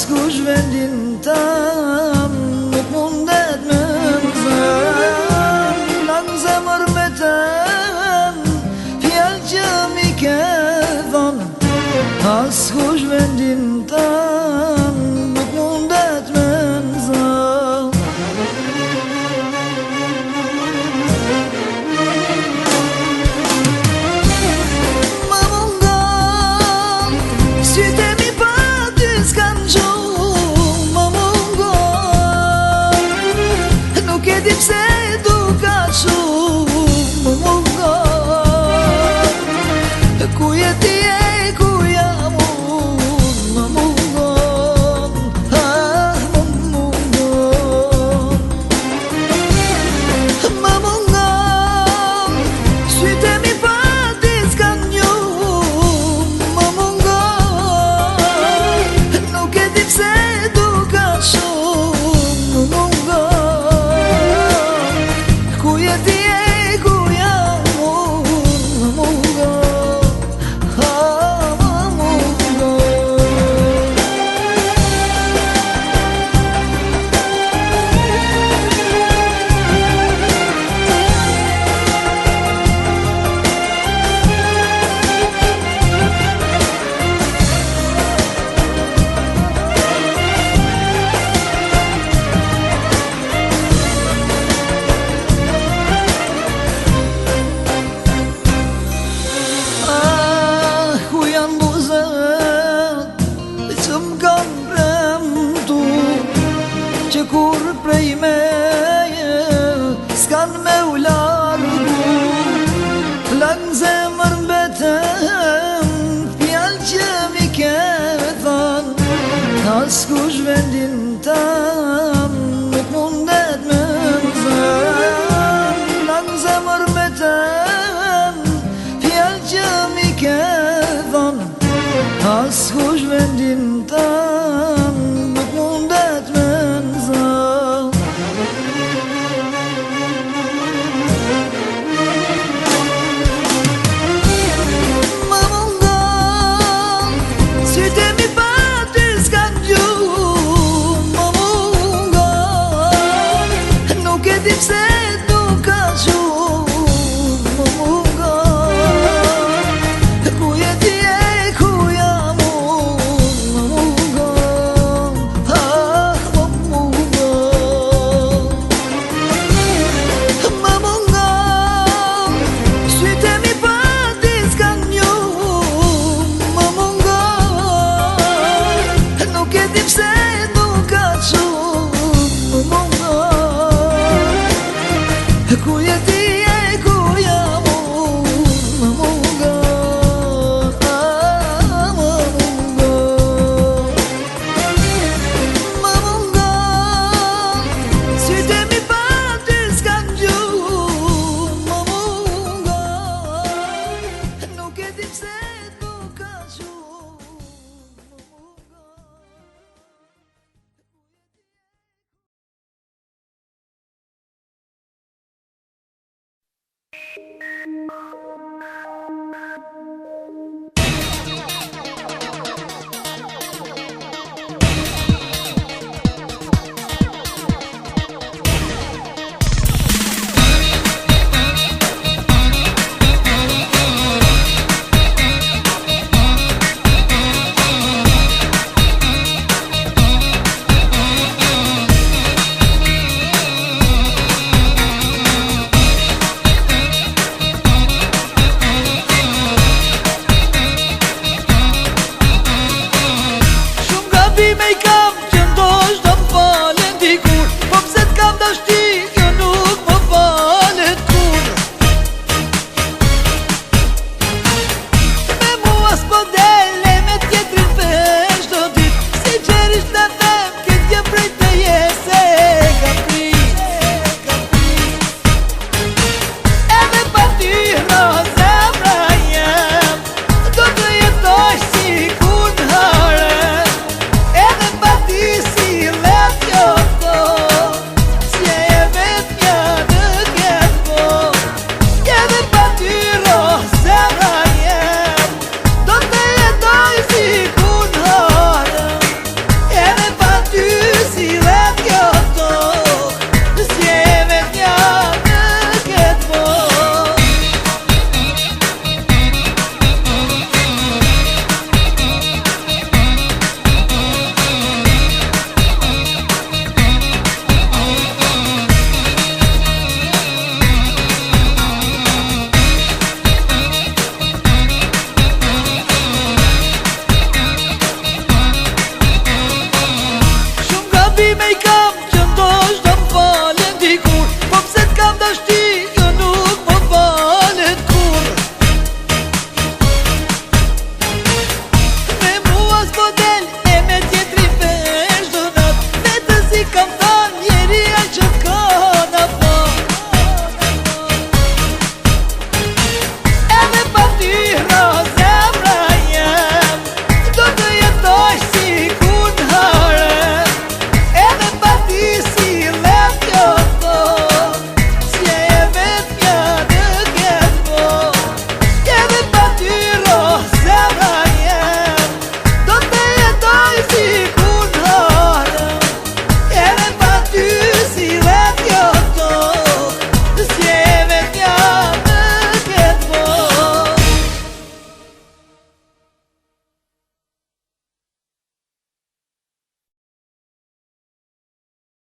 Askush vendin tam nuk mundet me mëzën. Lang zemër me tem fjall që mi ke dhon. Askush vendin tam nuk mundet me mëzën. Ma mungon syte mi pa ty s'kan gjo. Ma mungon nuk e di pse du ka shumë. Ma mungon ku je ti e ku jam unë. Ma mungon, ma mungon. Ma mungon syte mi pa ti s'kan njo. Ma mungon nuk e di pse du ka shumë. Ma mungon ku je ti e ku jam unë. Ma mungon, ma mungon. Ku janë buzët që m'kan premtu, që kur prej meje s'kan me u largu. Lang zemër mbetem fjall që mi ke than. Askush vendin tam nuk mundet me mëzën. Lang zemër mbetem fjall që mi ke than. Askush vendin tam nuk mundet me mëzën. Ma mungon syte mi pa ty s'kan gju. Ma mungon nuk e di pse du ka shumë. Ma mungon ku je ti e ku jam unë. Ma mungon, ma mungon. Ma mungon syte mi pa ti s'kan njo. Ma mungon nuk e di pse du ka shumë. Ma mungon ku je ti e ku jam unë. Ma mungon, ma mungon. Ma mungon syte mi pa ty s'kan gju. Ma mungon nuk e di pse du ka shumë. Ma mungon.